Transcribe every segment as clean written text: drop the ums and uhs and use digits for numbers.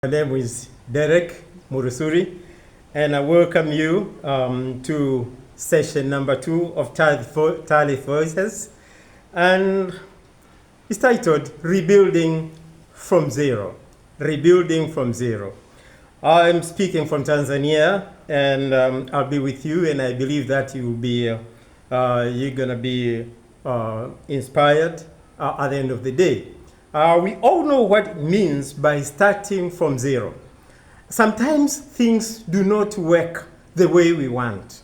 My name is Derek Murusuri, and I welcome you to session number 2 of Thalith Voices, and it's titled Rebuilding from Zero. Rebuilding from Zero. I'm speaking from Tanzania, and I'll be with you, and I believe that you're gonna be inspired at the end of the day. We all know what it means by starting from zero. Sometimes things do not work the way we want.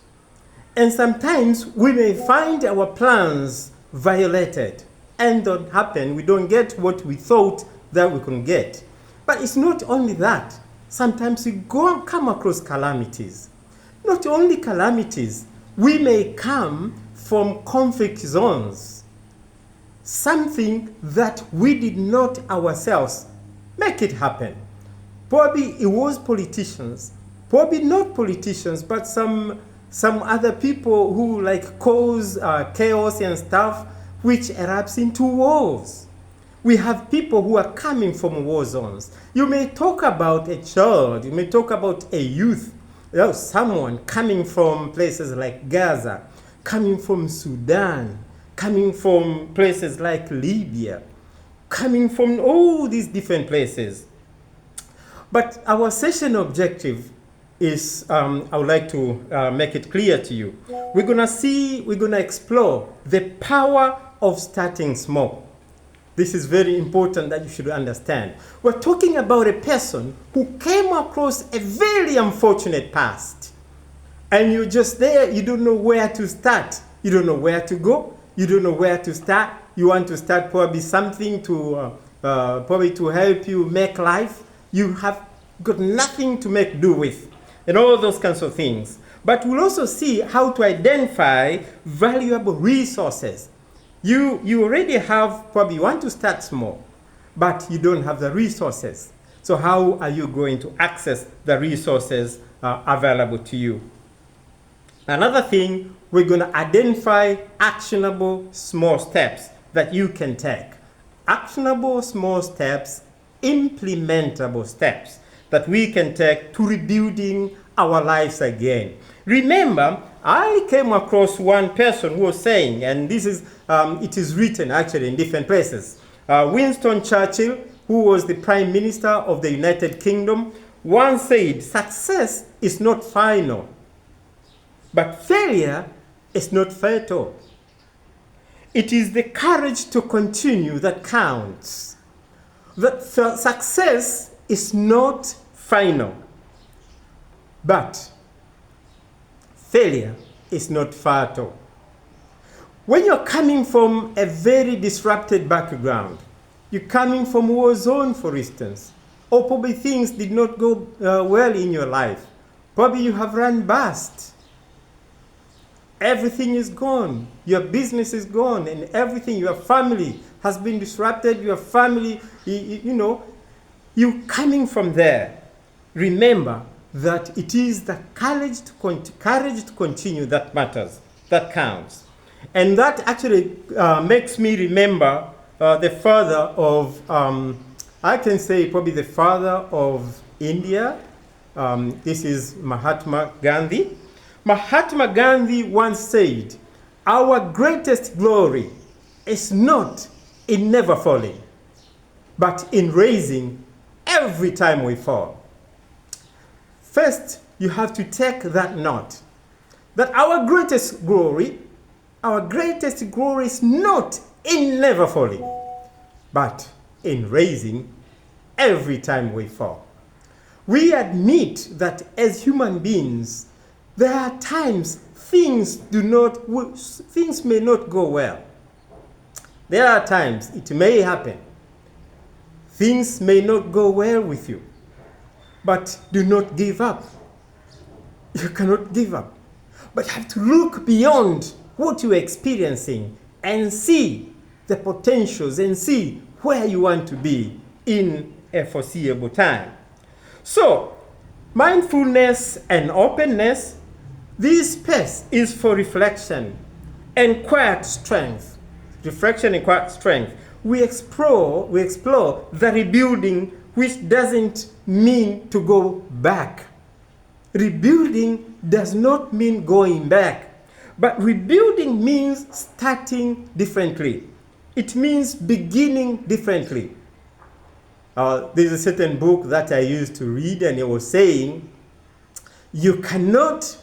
And sometimes we may find our plans violated and don't happen. We don't get what we thought that we could get. But it's not only that. Sometimes we come across calamities. Not only calamities, we may come from conflict zones. Something that we did not ourselves make it happen. Probably it was politicians, probably not politicians, but some other people who cause chaos and stuff, which erupts into wars. We have people who are coming from war zones. You may talk about a child, you may talk about a youth, someone coming from places like Gaza, coming from Sudan, coming from places like Libya, coming from all these different places. But our session objective is, I would like to make it clear to you. We're gonna explore the power of starting small. This is very important that you should understand. We're talking about a person who came across a very unfortunate past. And you're just there, you don't know where to start. You don't know where to go. You don't know where to start. You want to start probably something to help you make life. You have got nothing to make do with, and all those kinds of things. But we'll also see how to identify valuable resources. You already have, probably want to start small, but you don't have the resources. So how are you going to access the resources available to you? Another thing, we're going to identify actionable small steps that you can take. Actionable small steps, implementable steps that we can take to rebuilding our lives again. Remember, I came across one person who was saying, and this is, it is written actually in different places. Winston Churchill, who was the Prime Minister of the United Kingdom, once said, success is not final, but failure is not fatal. It is the courage to continue that counts. That success is not final, but failure is not fatal. When you're coming from a very disrupted background, you're coming from war zone, for instance, or probably things did not go well in your life. Probably you have run bust. Everything is gone. Your business is gone, and everything, your family has been disrupted. Your family, you coming from there. Remember that it is the courage to continue that matters, that counts. And that actually makes me remember the father of, I can say probably the father of India. This is Mahatma Gandhi. Mahatma Gandhi once said, our greatest glory is not in never falling, but in raising every time we fall. First, you have to take that note, that our greatest glory is not in never falling, but in raising every time we fall. We admit that as human beings, there are times things may not go well. There are times it may happen. Things may not go well with you. But do not give up. You cannot give up. But you have to look beyond what you're experiencing and see the potentials and see where you want to be in a foreseeable time. So, mindfulness and openness. This space is for reflection and quiet strength. Reflection and quiet strength. We explore the rebuilding which doesn't mean to go back. Rebuilding does not mean going back, but rebuilding means starting differently. It means beginning differently. There's a certain book that I used to read, and it was saying, you cannot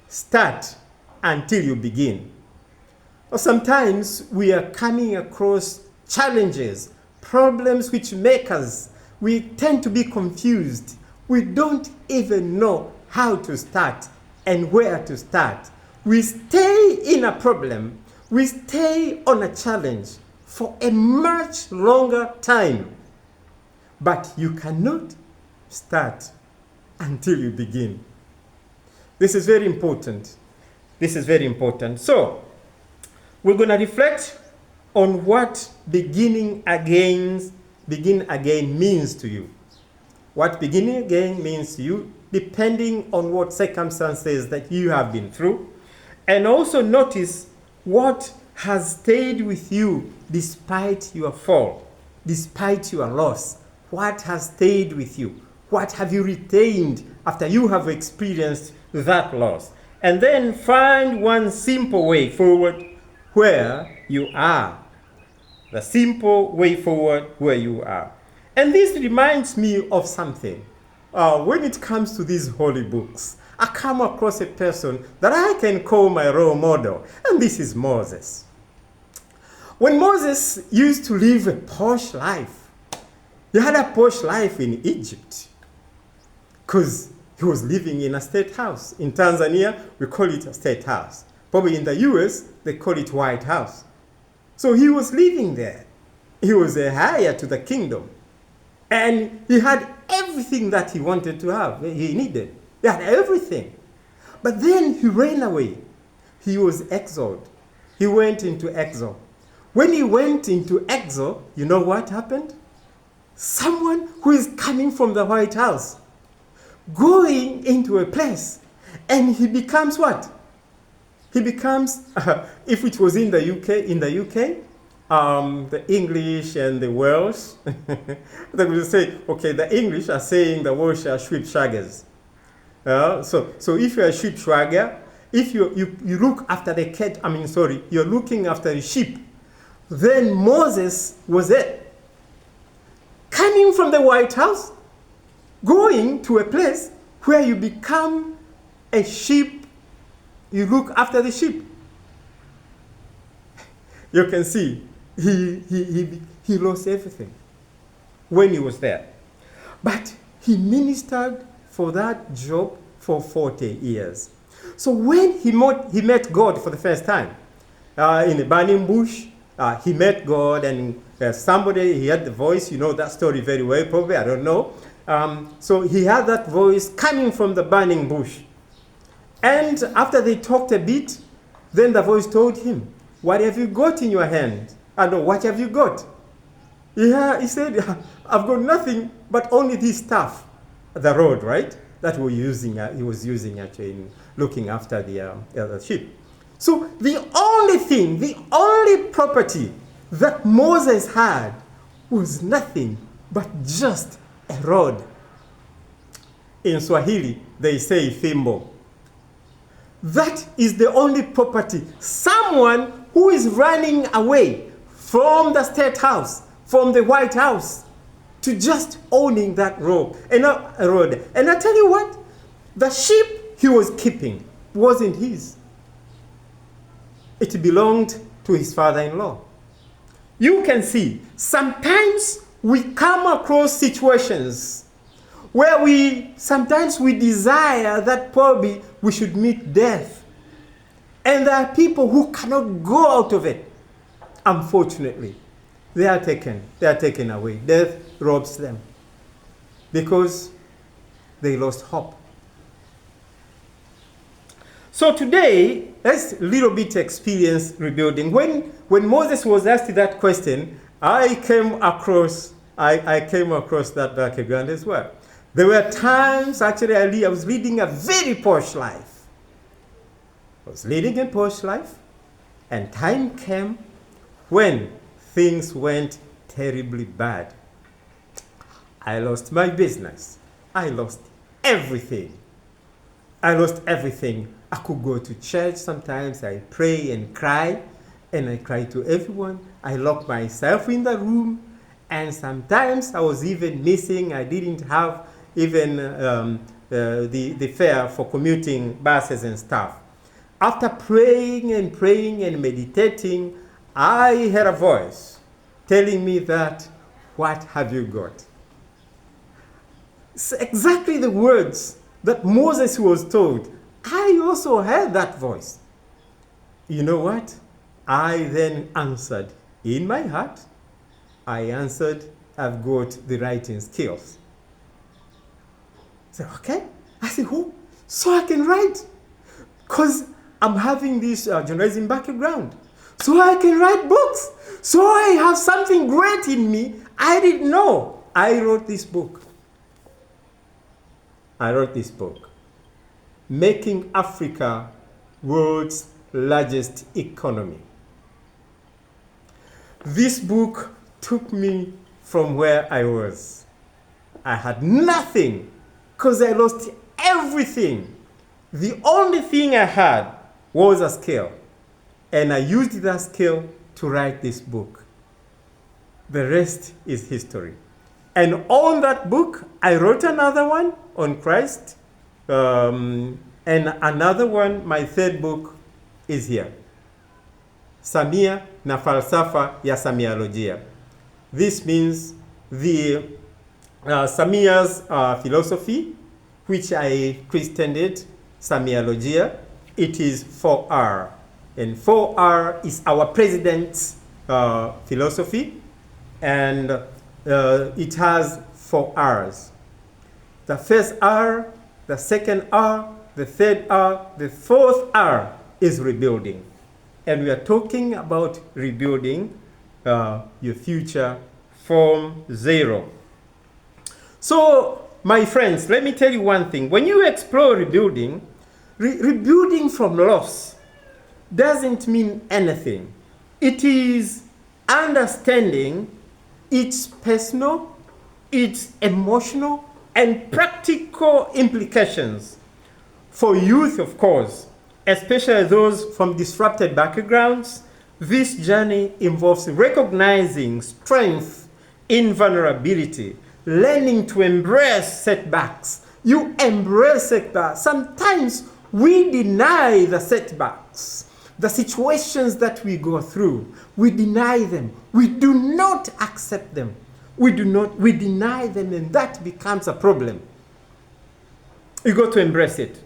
start until you begin. Or sometimes we are coming across challenges, problems which make us, we tend to be confused. We don't even know how to start and where to start. We stay in a problem, we stay on a challenge for a much longer time. But you cannot start until you begin. This is very important. This is very important. So, we're going to reflect on what begin again means to you. What beginning again means to you, depending on what circumstances that you have been through. And also notice what has stayed with you despite your fall, despite your loss. What has stayed with you? What have you retained after you have experienced that loss? And then find one simple way forward where you are. The simple way forward where you are. And this reminds me of something. When it comes to these holy books, I come across a person that I can call my role model, and this is Moses. When Moses used to live a posh life, he had a posh life in Egypt because he was living in a state house. In Tanzania, we call it a state house. Probably in the US, they call it White House. So he was living there. He was a heir to the kingdom. And he had everything that he wanted to have, he needed. He had everything. But then he ran away. He was exiled. He went into exile. When he went into exile, you know what happened? Someone who is coming from the White House, going into a place, and he becomes what? He becomes, if it was in the UK, the English and the Welsh, they will say, okay, the English are saying the Welsh are sheep shaggers. So if you're a sheep shagger, if you look after the cat, you're looking after the sheep, then Moses was it. Coming from the White House, going to a place where you become a sheep, you look after the sheep. You can see he lost everything when he was there. But he ministered for that job for 40 years. So when he met God for the first time, in a burning bush, he met God, and somebody, he had the voice, you know that story very well, probably, I don't know. So he had that voice coming from the burning bush. And after they talked a bit, then the voice told him, what have you got in your hand? I know, what have you got? Yeah, he said, I've got nothing but only this stuff. The rod, right? That he was using actually in looking after the sheep. So the only property that Moses had was nothing but just a rod. In Swahili, they say fimbo. That is the only property. Someone who is running away from the state house, from the White House, to just owning that road. And I tell you what, the sheep he was keeping wasn't his. It belonged to his father-in-law. You can see, sometimes we come across situations where sometimes we desire that probably we should meet death. And there are people who cannot go out of it. Unfortunately, they are taken away. Death robs them because they lost hope. So today, let's a little bit experience rebuilding. When Moses was asked that question, I came across that background as well. There were times, actually, I was leading a very posh life. I was leading a posh life, and time came when things went terribly bad. I lost my business. I lost everything. I lost everything. I could go to church sometimes. I pray and cry. And I cry to everyone. I lock myself in the room. And sometimes I was even missing. I didn't have even the fare for commuting buses and stuff. After praying and praying and meditating, I heard a voice telling me that, what have you got? It's exactly the words that Moses was told. I also heard that voice. You know what? I then answered in my heart. I answered, I've got the writing skills. I said, okay. I said, oh, so I can write. Because I'm having this journalism background. So I can write books. So I have something great in me. I didn't know. I wrote this book. Making Africa world's largest economy. This book took me from where I was. I had nothing because I lost everything. The only thing I had was a skill. And I used that skill to write this book. The rest is history. And on that book, I wrote another one on Christ. And another one, my third book, is here. Samia na falsafa ya Samiolojia. This means the Samia's philosophy, which I christened it Samiolojia. It is 4R. And 4R is our president's philosophy. And it has 4 R's. The first R, the second R, the third R, the fourth R is rebuilding. And we are talking about rebuilding your future from zero. So, my friends, let me tell you one thing. When you explore rebuilding, rebuilding from loss doesn't mean anything. It is understanding its personal, its emotional, and practical implications for youth, of course, especially those from disrupted backgrounds. This journey involves recognizing strength in vulnerability, learning to embrace setbacks. You embrace setbacks. Sometimes we deny the setbacks, the situations that we go through. We deny them. We do not accept them. We deny them, and that becomes a problem. You got to embrace it.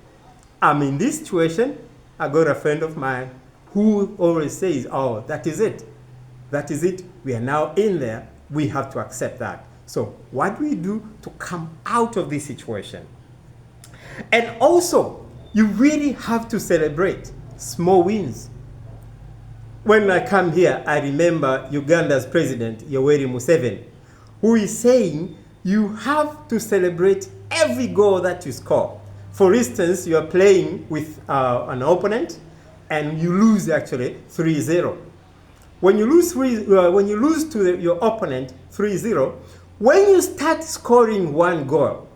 I'm in this situation. I got a friend of mine who always says, oh, that is it. That is it. We are now in there. We have to accept that. So what do we do to come out of this situation? And also, you really have to celebrate small wins. When I come here, I remember Uganda's president, Yoweri Museveni, who is saying you have to celebrate every goal that you score. For instance, you are playing with an opponent and you lose actually 3-0. When you lose to your opponent 3-0, when you start scoring one goal,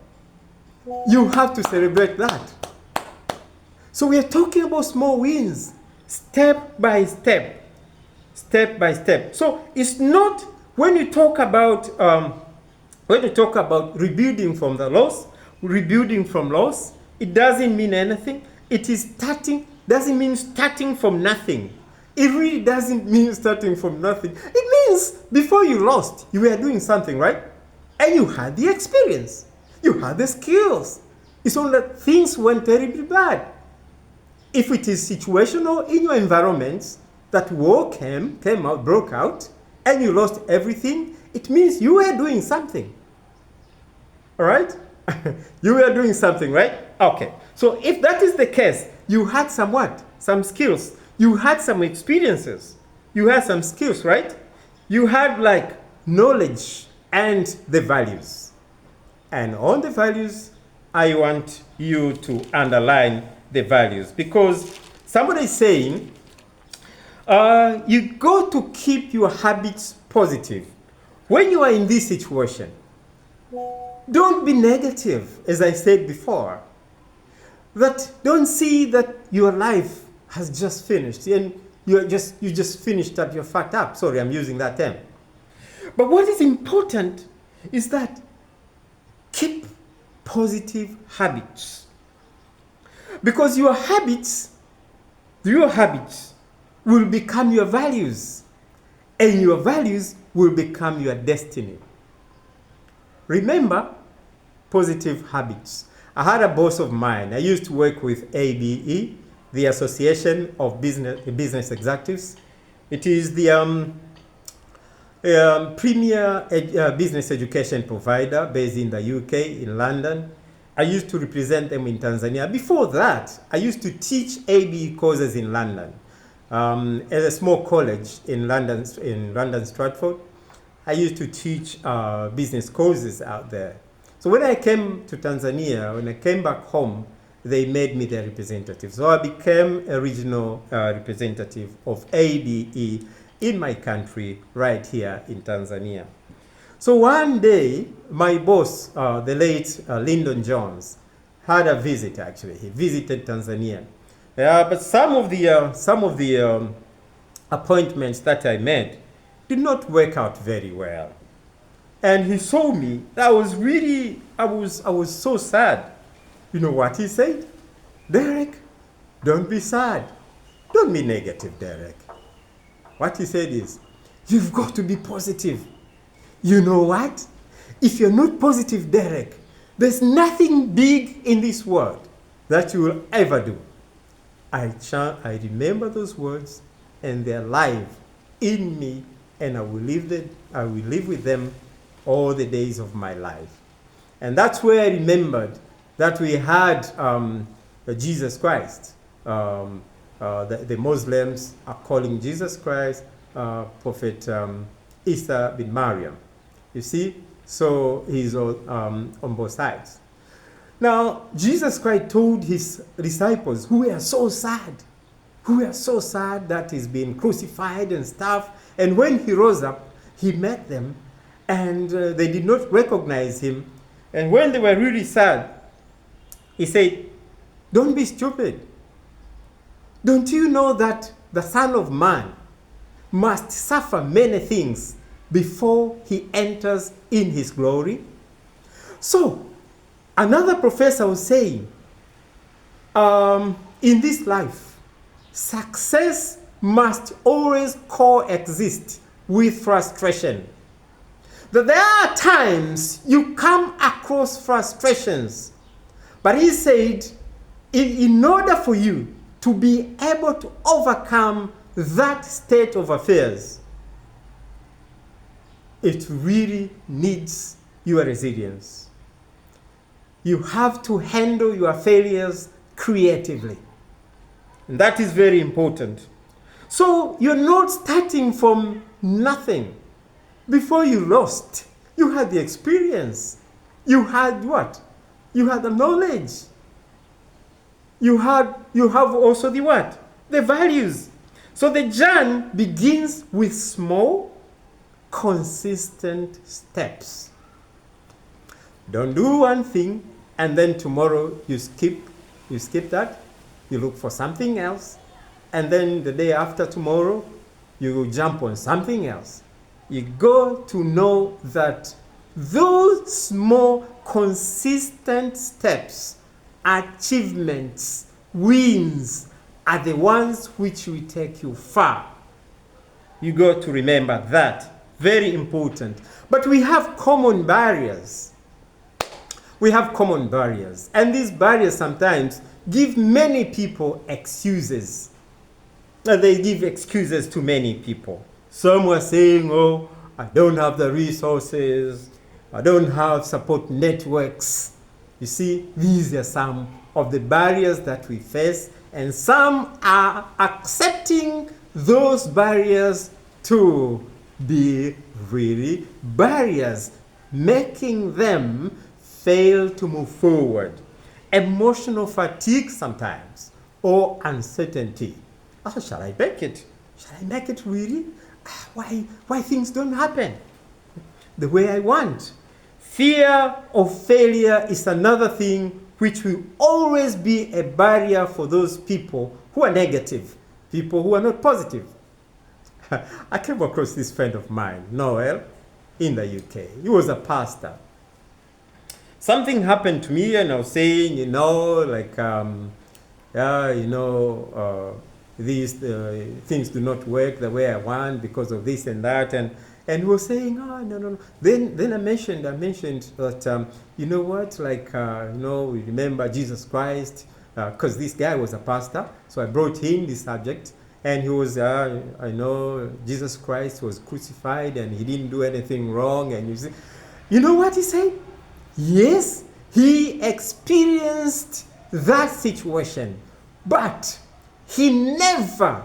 you have to celebrate that. So we are talking about small wins, step by step, step by step. So it's not when you talk about rebuilding from the loss, rebuilding from loss. It doesn't mean anything. It is doesn't mean starting from nothing. It really doesn't mean starting from nothing. It means before you lost, you were doing something, right? And you had the experience. You had the skills. It's only that things went terribly bad. If it is situational in your environment, that war broke out, and you lost everything, it means you were doing something. All right? You were doing something, right? Okay. So if that is the case, you had some skills. You had some experiences. You had some skills, right? You had like knowledge and the values. And on the values, I want you to underline the values, because somebody is saying you got to keep your habits positive. When you are in this situation, Don't be negative, as I said before. That don't see that your life has just finished and you just finished up, you're fucked up. Sorry, I'm using that term. But what is important is that keep positive habits. Because your habits will become your values, and your values will become your destiny. Remember, positive habits. I had a boss of mine. I used to work with ABE, the Association of Business Executives. It is the premier business education provider based in the UK, in London. I used to represent them in Tanzania. Before that, I used to teach ABE courses in London. At a small college in London, Stratford, I used to teach business courses out there. So when I came to Tanzania, when I came back home, they made me their representative. So I became a regional representative of ABE in my country, right here in Tanzania. So one day, my boss, the late Lyndon Jones, had a visit. Actually, he visited Tanzania. But some of the appointments that I made did not work out very well. And he saw me. I was so sad. You know what he said? Derek, don't be sad. Don't be negative, Derek. What he said is, you've got to be positive. You know what? If you're not positive, Derek, there's nothing big in this world that you will ever do. I remember those words, and they're alive in me, and I will live with them all the days of my life. And that's where I remembered that we had Jesus Christ. The Muslims are calling Jesus Christ Prophet Isa bin Maryam. You see? So he's on both sides. Now, Jesus Christ told his disciples who were so sad that he's been crucified and stuff. And when he rose up, he met them, and they did not recognize him. And when they were really sad, he said, don't be stupid. Don't you know that the Son of Man must suffer many things before he enters in his glory? So, another professor was saying, in this life, success must always coexist with frustration. That there are times you come across frustrations, but he said, in order for you to be able to overcome that state of affairs, it really needs your resilience. You have to handle your failures creatively. And that is very important. So you're not starting from nothing. Before you lost, you had the experience. You had what? You had the knowledge. You have also the what? The values. So the journey begins with small, consistent steps. Don't do one thing and then tomorrow you skip that, you look for something else, and then the day after tomorrow you jump on something else. You got to know that those small, consistent steps, achievements, wins, are the ones which will take you far. You got to remember that. Very important. But we have common barriers. And these barriers sometimes give many people excuses. They give excuses to many people. Some were saying, oh, I don't have the resources. I don't have support networks. You see, these are some of the barriers that we face, and some are accepting those barriers to be really barriers, making them fail to move forward. Emotional fatigue sometimes, or uncertainty. Oh, shall I make it? Shall I make it really? Why things don't happen the way I want? Fear of failure is another thing which will always be a barrier for those people who are negative, people who are not positive. I came across this friend of mine, Noel, in the UK. He was a pastor. Something happened to me and I was saying, these things do not work the way I want because of this and that. And he was saying, oh, no. Then I mentioned that, you know what, we remember Jesus Christ, because this guy was a pastor. So I brought him this subject. And he was, I know Jesus Christ was crucified and he didn't do anything wrong. And you know what he said? Yes, he experienced that situation, but he never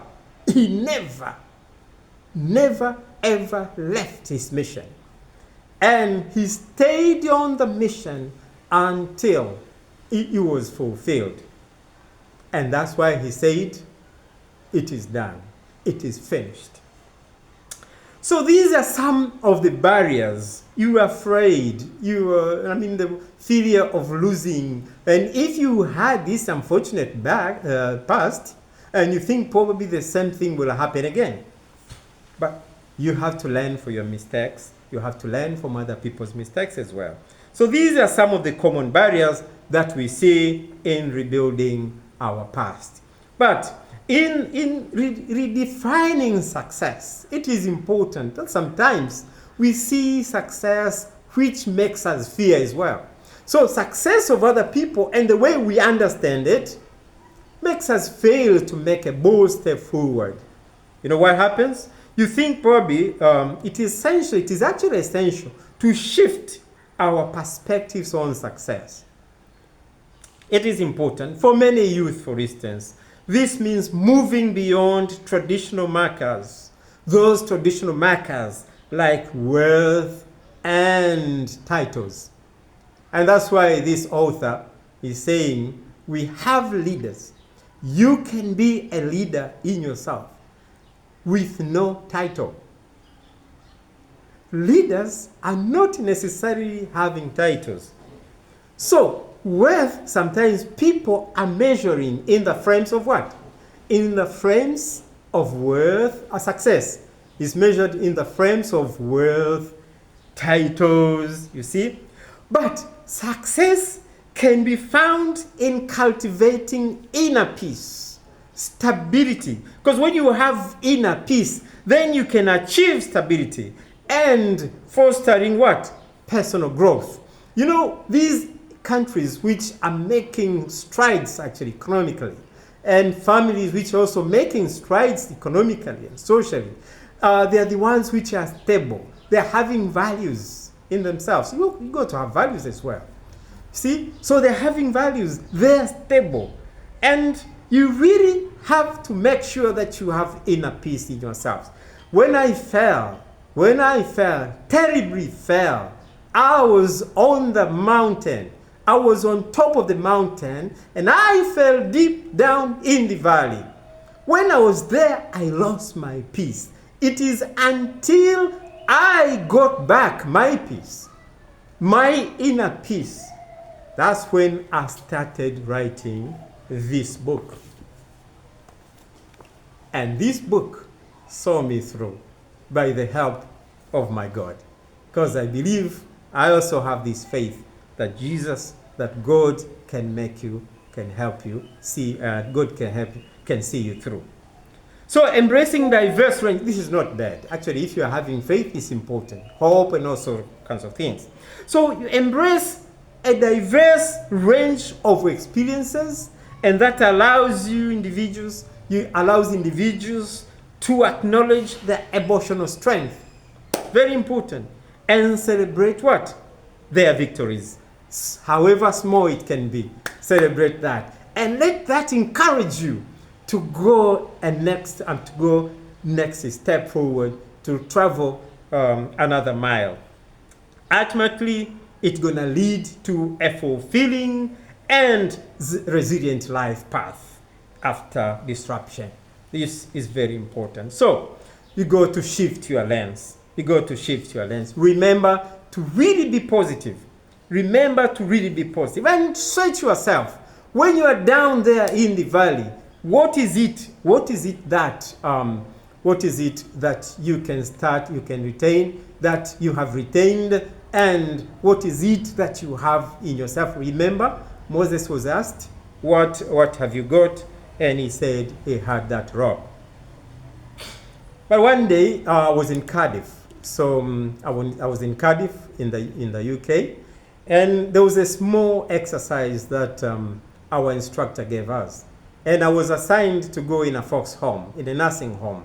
ever left his mission. And he stayed on the mission until it was fulfilled. And that's why he said, it is done. It is finished. So these are some of the barriers. You are afraid. The fear of losing. And if you had this unfortunate past, and you think probably the same thing will happen again. But you have to learn from your mistakes. You have to learn from other people's mistakes as well. So these are some of the common barriers that we see in rebuilding our past. But in redefining success, it is important that sometimes we see success which makes us fear as well. So success of other people and the way we understand it makes us fail to make a bold step forward. You know what happens? You think probably it is actually essential to shift our perspectives on success. It is important for many youth, for instance. This means moving beyond traditional markers, those traditional markers like wealth and titles. And that's why this author is saying, we have leaders. You can be a leader in yourself with no title. Leaders are not necessarily having titles. So, wealth, sometimes people are measuring in the frames of what? In the frames of worth, success is measured in the frames of wealth, titles, you see? But success can be found in cultivating inner peace, stability. Because when you have inner peace, then you can achieve stability and fostering what? Personal growth. You know, these countries which are making strides actually economically, and families which are also making strides economically and socially, they are the ones which are stable. They are having values in themselves. You got to have values as well. See? So they're having values. They're stable. And you really have to make sure that you have inner peace in yourselves. When I fell, terribly fell, I was on the mountain. I was on top of the mountain and I fell deep down in the valley. When I was there, I lost my peace. It is until I got back my peace, my inner peace, that's when I started writing this book. And this book saw me through by the help of my God. Because I believe I also have this faith that God can make you, can help you see, God can help you, can see you through. So embracing diverse range, this is not bad. Actually, if you are having faith, it's important. Hope and also kinds of things. So you embrace a diverse range of experiences, and that allows individuals to acknowledge their emotional strength. Very important. And celebrate what? Their victories. However small it can be. Celebrate that. And let that encourage you to go next step forward, to travel another mile. Ultimately, it's going to lead to a fulfilling and resilient life path after disruption. This is very important. So, you got to shift your lens. Remember to really be positive. Remember to really be positive. And search yourself. When you are down there in the valley, what is it that you can start, you can retain, that you have retained, and what is it that you have in yourself? Remember, Moses was asked, what have you got? And he said he had that robe. But one day I was in Cardiff. So I was in Cardiff in the UK, and there was a small exercise that our instructor gave us. And I was assigned to go in a folks' home, in a nursing home,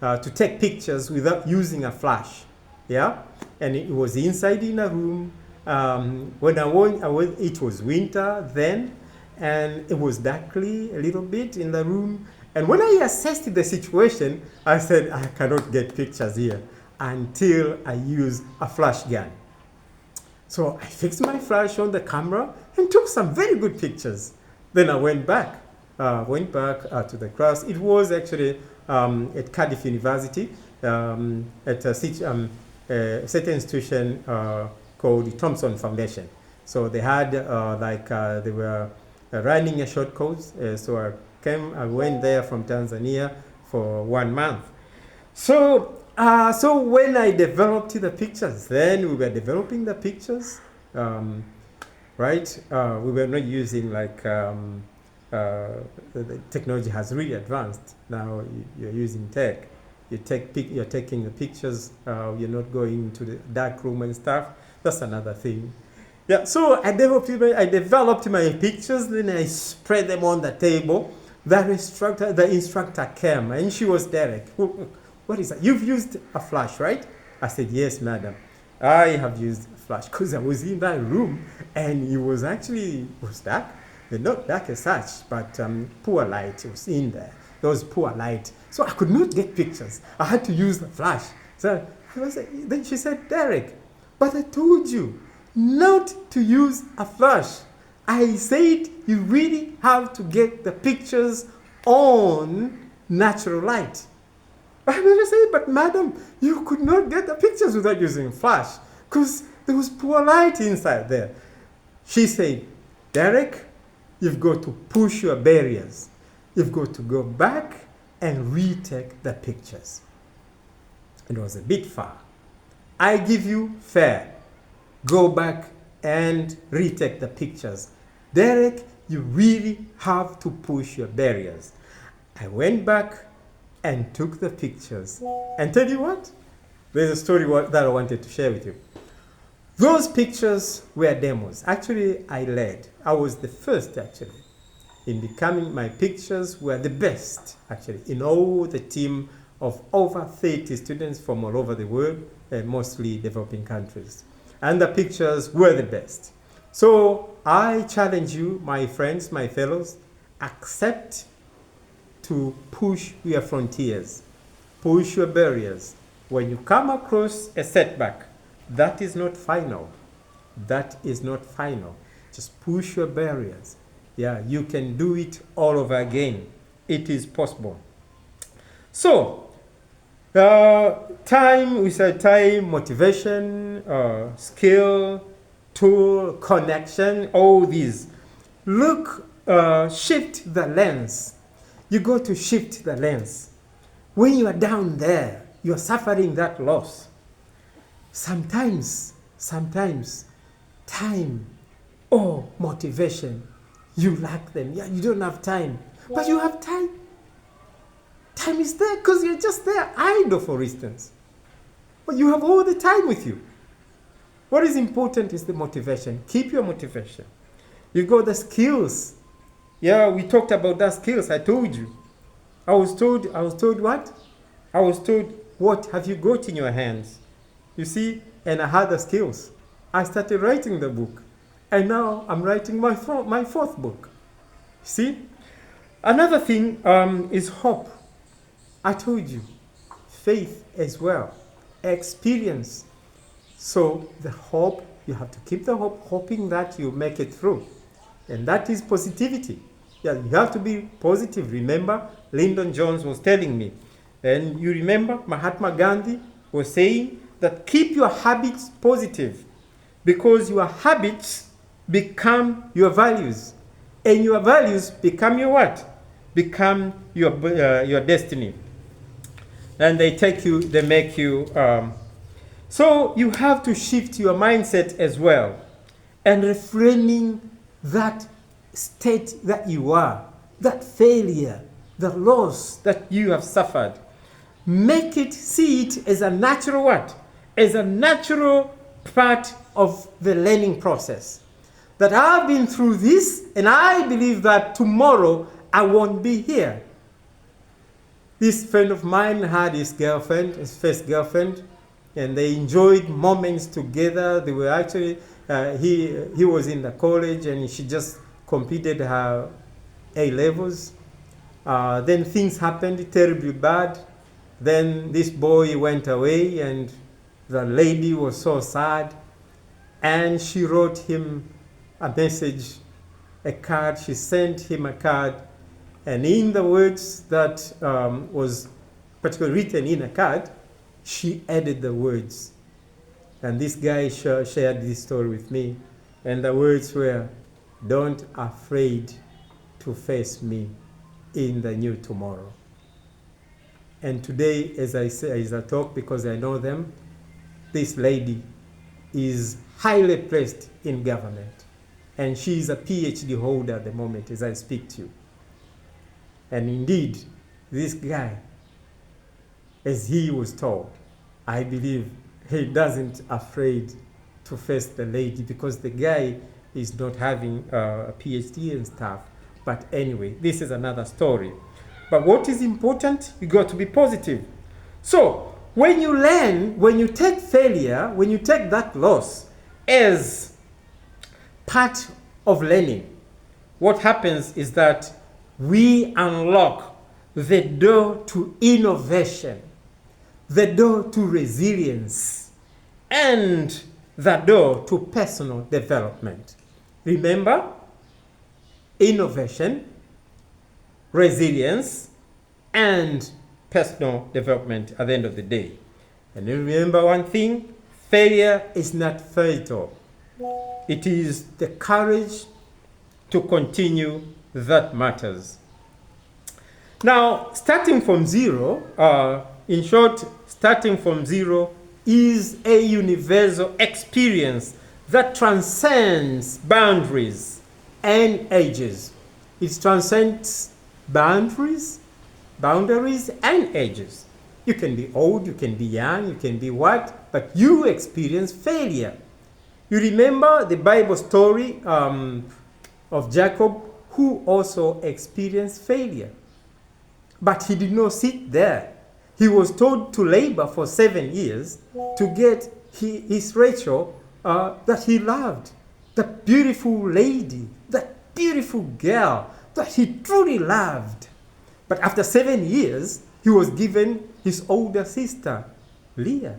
to take pictures without using a flash. Yeah? And it was inside in a room. When it was winter then, and it was darkly a little bit in the room. And when I assessed the situation, I said, I cannot get pictures here until I use a flash gun. So I fixed my flash on the camera and took some very good pictures. Then I went back to the class. It was actually at Cardiff University, at a certain institution called the Thompson Foundation. So they had they were running a short course. So I went there from Tanzania for 1 month. So when I developed the pictures, then we were developing the pictures, right? We were not using the technology has really advanced. Now you're using tech. You're taking the pictures. You're not going to the dark room and stuff. That's another thing. Yeah. So I developed my pictures. Then I spread them on the table. The instructor came, and she was Derek. What is that? You've used a flash, right? I said, yes, madam. I have used a flash because I was in that room, and it was dark. Not dark as such, but poor light was in there. There was poor light. So I could not get pictures. I had to use the flash. So then she said, Derek, but I told you not to use a flash. I said you really have to get the pictures on natural light. I just said, but madam, you could not get the pictures without using flash because there was poor light inside there. She said, Derek, you've got to push your barriers. You've got to go back and retake the pictures. It was a bit far. I give you fair. Go back and retake the pictures. Derek, you really have to push your barriers. I went back and took the pictures. And tell you what? There's a story that I wanted to share with you. Those pictures were demos. Actually, I led. I was the first, actually, in becoming. My pictures were the best, actually, in all the team of over 30 students from all over the world, mostly developing countries. And the pictures were the best. So I challenge you, my friends, my fellows, accept to push your frontiers, push your barriers. When you come across a setback, that is not final. That is not final. Just push your barriers. Yeah, you can do it all over again. It is possible. So, time, we said time, motivation, skill, tool, connection, all these. Look, shift the lens. You go to shift the lens. When you are down there, you are suffering that loss. Sometimes, time or motivation, you lack them. Yeah, you don't have time, but you have time. Time is there because you're just there, idle, for instance. But you have all the time with you. What is important is the motivation. Keep your motivation. You got the skills. Yeah, we talked about that skills. I told you. I was told what? I was told, what have you got in your hands? You see, and I had the skills. I started writing the book. And now I'm writing my fourth book. See? Another thing is hope. I told you. Faith as well. Experience. So the hope, you have to keep the hope, hoping that you make it through. And that is positivity. Yeah, you have to be positive. Remember, Lyndon Jones was telling me. And you remember Mahatma Gandhi was saying that keep your habits positive, because your habits become your values, and your values become your what? Become your destiny. And they make you. So you have to shift your mindset as well, and reframing that state that you are, that failure, the loss that you have suffered. See it as a natural what? As a natural part of the learning process. That I've been through this, and I believe that tomorrow I won't be here. This friend of mine had his first girlfriend, and they enjoyed moments together. They were actually, he was in the college, and she just completed her A-levels. Then things happened terribly bad. Then this boy went away, and the lady was so sad. And she wrote him a message, a card. She sent him a card. And in the words that was particularly written in a card, she added the words. And this guy shared this story with me. And the words were, "Don't afraid to face me in the new tomorrow." And today, as I talk, because I know them, this lady is highly placed in government. And she is a PhD holder at the moment as I speak to you. And indeed, this guy, as he was told, I believe he doesn't afraid to face the lady, because the guy is not having a PhD and stuff. But anyway, this is another story. But what is important, you got to be positive. So when you learn, when you take failure, when you take that loss as part of learning, what happens is that we unlock the door to innovation, the door to resilience, and the door to personal development. Remember, innovation, resilience, and personal development at the end of the day. And remember one thing, failure is not fatal. It is the courage to continue that matters. Now, starting from zero, in short, starting from zero is a universal experience that transcends boundaries and ages. It transcends boundaries and ages. You can be old, you can be young, you can be what, but you experience failure. You remember the Bible story of Jacob, who also experienced failure. But he did not sit there. He was told to labor for 7 years to get his Rachel that he loved, the beautiful lady, that beautiful girl that he truly loved. But after 7 years, he was given his older sister, Leah.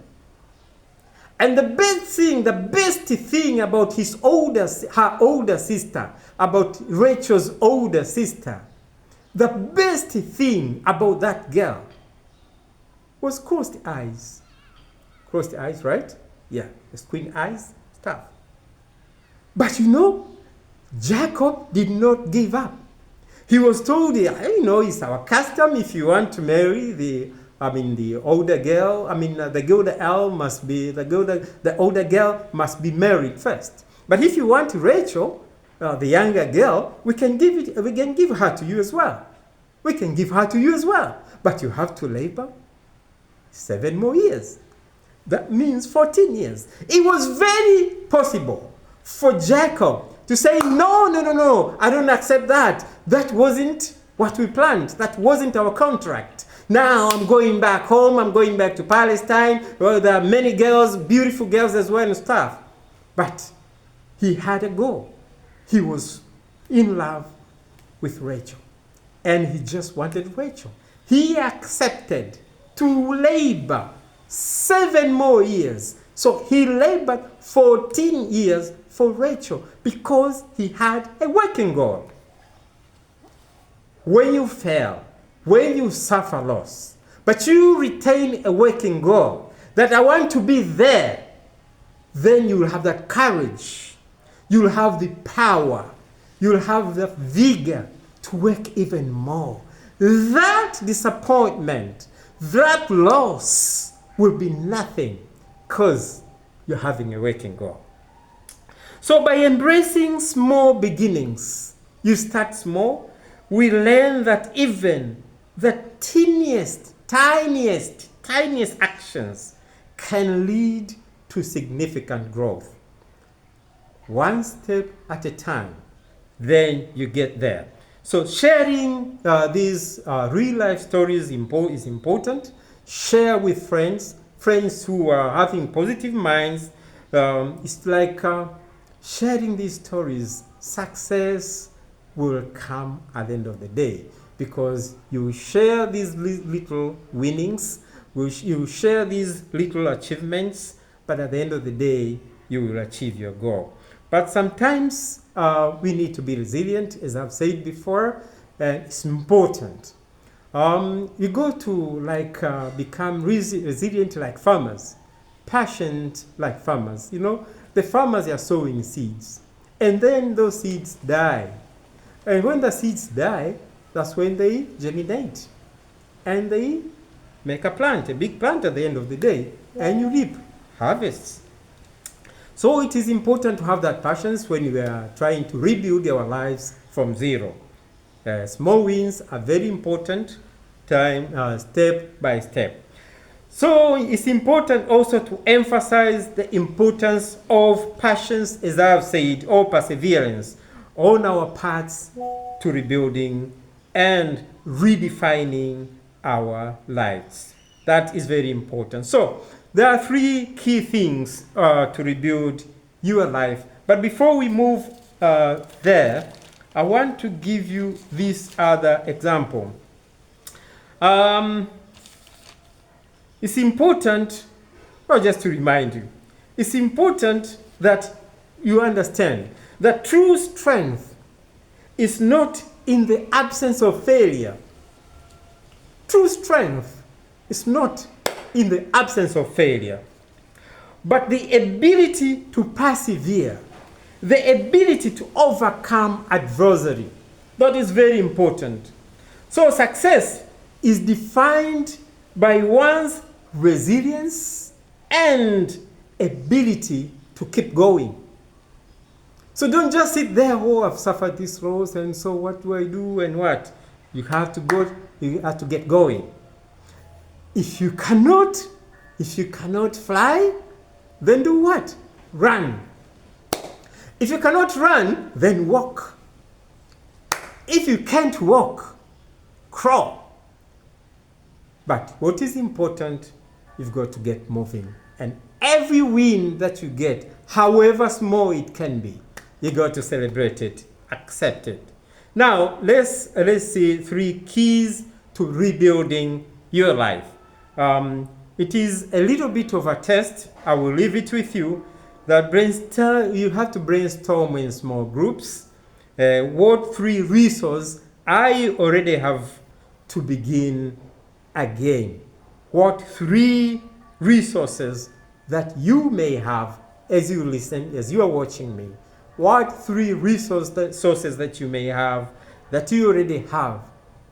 And the best thing about her older sister, about Rachel's older sister, the best thing about that girl was crossed eyes. Crossed eyes, right? Yeah, the squint eyes, stuff. But Jacob did not give up. He was told, it's our custom, if you want to marry the older girl, the older girl must be married first. But if you want Rachel, the younger girl, we can give her to you as well. We can give her to you as well. But you have to labor 7 more years. That means 14 years. It was very possible for Jacob to say, no, I don't accept that. That wasn't what we planned. That wasn't our contract. Now I'm going back home. I'm going back to Palestine. Well, there are many girls, beautiful girls as well and stuff. But he had a goal. He was in love with Rachel. And he just wanted Rachel. He accepted to labor 7 more years. So he labored 14 years for Rachel because he had a working goal. When you fail, when you suffer loss, but you retain a working goal, that I want to be there, then you will have that courage. You'll have the power. You'll have the vigor to work even more. That disappointment, that loss will be nothing because you're having a working goal. So by embracing small beginnings, you start small, we learn that even the tiniest actions can lead to significant growth. One step at a time, then you get there. So sharing these real life stories is important. Share with friends who are having positive minds. It's like sharing these stories. Success will come at the end of the day because you share these little winnings, you share these little achievements, but at the end of the day, you will achieve your goal. But sometimes we need to be resilient, as I've said before, and it's important. You go to become resilient like farmers, patient like farmers. You know, the farmers are sowing seeds, and then those seeds die. And when the seeds die, that's when they germinate, and they make a plant, a big plant at the end of the day, and you reap harvests. So it is important to have that patience when we are trying to rebuild our lives from zero. Small wins are very important, step by step. So it's important also to emphasize the importance of patience, as I have said, or perseverance on our paths to rebuilding and redefining our lives. That is very important. So there are three key things to rebuild your life. But before we move there, I want to give you this other example. It's important, well, just to remind you, it's important that you understand that true strength is not in the absence of failure. True strength is not in the absence of failure, but the ability to persevere, the ability to overcome adversity. That is very important. So success is defined by one's resilience and ability to keep going. So don't just sit there, oh, I've suffered this loss, and so what do I do and what? You have to go, you have to get going. If you cannot fly, then do what? Run. If you cannot run, then walk. If you can't walk, crawl. But what is important, you've got to get moving. And every win that you get, however small it can be, you got to celebrate it, accept it. Now, let's see three keys to rebuilding your life. It is a little bit of a test. I will leave it with you. You have to brainstorm in small groups. What three resources I already have to begin again? What three resources that you may have as you listen, as you are watching me? What three sources that you may have that you already have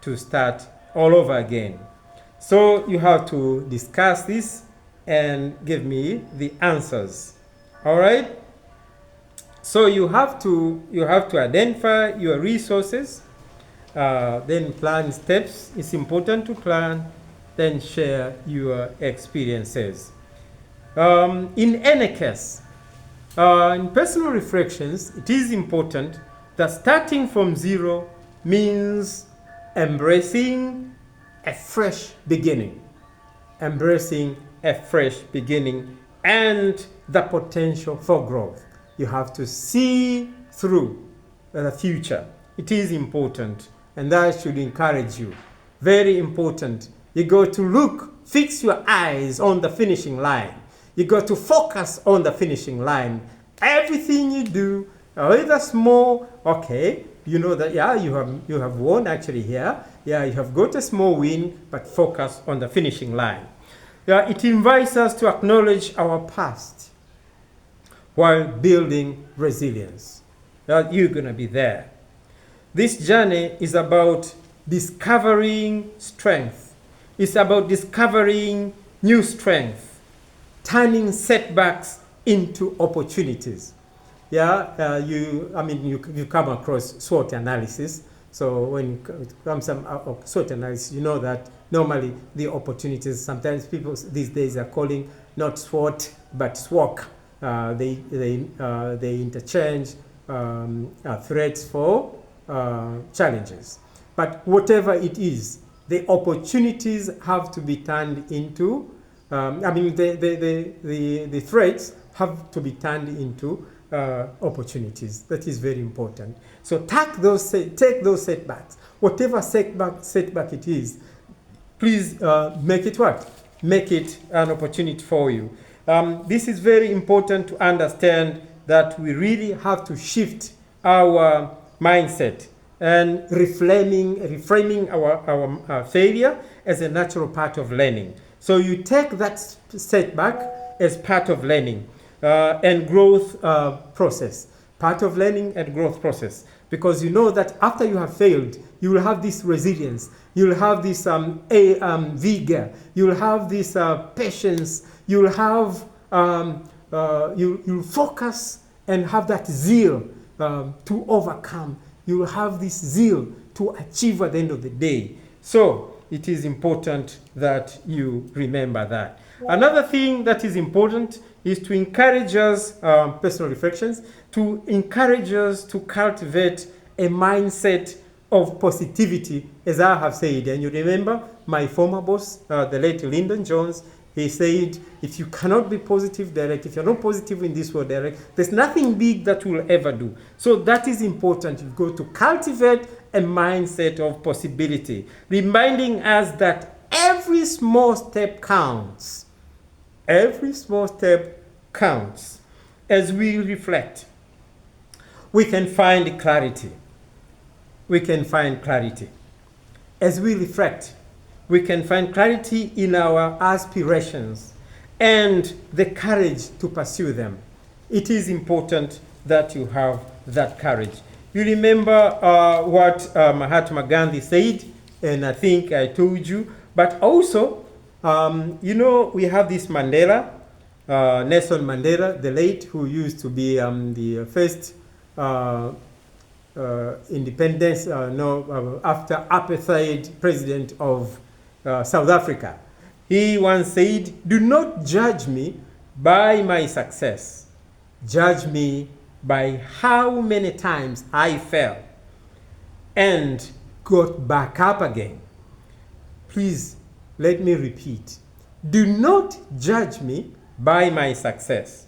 to start all over again? So you have to discuss this and give me the answers. All right? So you have to identify your resources, then plan steps. It's important to plan, then share your experiences. In any case, in personal reflections, it is important that starting from zero means embracing a fresh beginning. Embracing a fresh beginning and the potential for growth. You have to see through the future. It is important, and that should encourage you. Very important. You got to fix your eyes on the finishing line. You got to focus on the finishing line. Everything you do, either small, okay, you know that, yeah, you have won actually here. Yeah, you have got a small win, but focus on the finishing line. Yeah, it invites us to acknowledge our past while building resilience. You're going to be there. This journey is about discovering strength. It's about discovering new strength, turning setbacks into opportunities. Yeah, you come across SWOT analysis. So when it comes to SWOT analysis, you know that normally the opportunities, sometimes people these days are calling not SWOT but SWOC. They interchange threats for challenges. But whatever it is, the opportunities have to be turned into, the threats have to be turned into opportunities. That is very important. So take those setbacks. Whatever setback it is, please make it what? Make it an opportunity for you. This is very important to understand that we really have to shift our mindset and reframing our failure as a natural part of learning. So you take that setback as part of learning and growth process. Part of learning and growth process. Because you know that after you have failed, you will have this resilience. You will have this vigor. You will have this patience. You will have, you'll focus and have that zeal to overcome. You will have this zeal to achieve at the end of the day. So it is important that you remember that. Another thing that is important is to encourage us, personal reflections, to encourage us to cultivate a mindset of positivity, as I have said. And you remember my former boss, the late Lyndon Jones, he said, if you cannot be positive direct, if you're not positive in this world direct, there's nothing big that will ever do. So that is important. You've got to cultivate a mindset of possibility, reminding us that every small step counts. Every small step counts. As we reflect, we can find clarity. We can find clarity. As we reflect, we can find clarity in our aspirations and the courage to pursue them. It is important that you have that courage. You remember what Mahatma Gandhi said, and I think I told you, but also, we have this Mandela, Nelson Mandela, the late, who used to be the first independence, after apartheid president of South Africa. He once said, "Do not judge me by my success. Judge me by how many times I fell and got back up again." Please, let me repeat. Do not judge me by my success.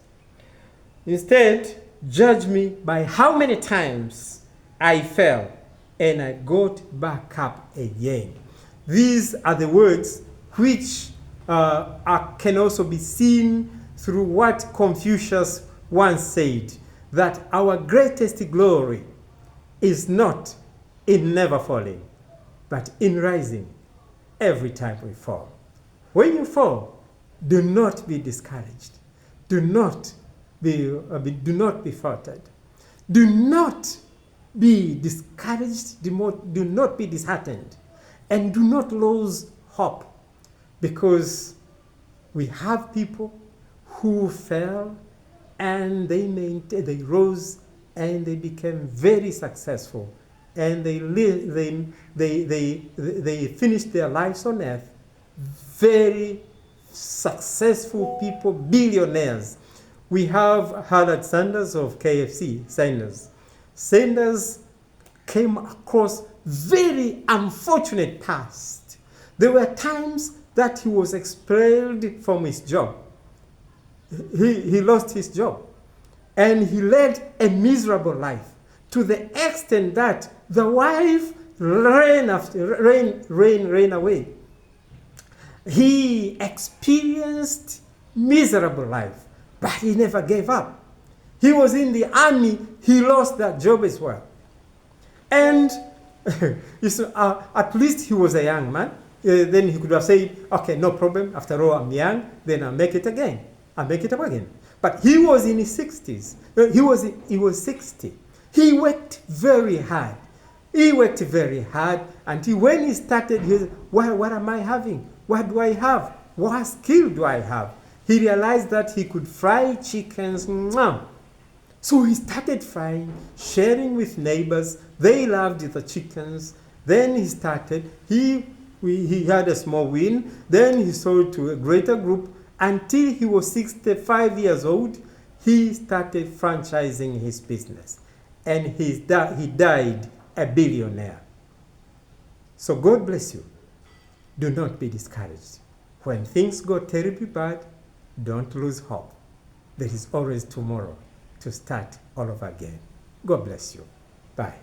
Instead, judge me by how many times I fell and I got back up again. These are the words which can also be seen through what Confucius once said, that our greatest glory is not in never falling, but in rising every time we fall. When you fall, do not be discouraged. Do not be faltered. Do not be discouraged. Do not be disheartened. And do not lose hope, because we have people who fell and they rose and they became very successful, and they finished their lives on earth very successful people, billionaires. We have Howard Sanders of KFC. Sanders came across very unfortunate past. There were times that he was expelled from his job. He lost his job. And he led a miserable life, to the extent that the wife ran away. He experienced miserable life, but he never gave up. He was in the army. He lost that job as well. And at least he was a young man. then he could have said, okay, no problem. After all, I'm young. Then I'll make it again. I'll make it up again. But he was in his 60s. He was 60. He worked very hard. He worked very hard until when he started, he said, what am I having? What do I have? What skill do I have? He realized that he could fry chickens. So he started frying, sharing with neighbors. They loved the chickens. Then he started, he had a small win. Then he sold to a greater group until he was 65 years old. He started franchising his business. And he died a billionaire. So God bless you. Do not be discouraged. When things go terribly bad, don't lose hope. There is always tomorrow to start all over again. God bless you. Bye.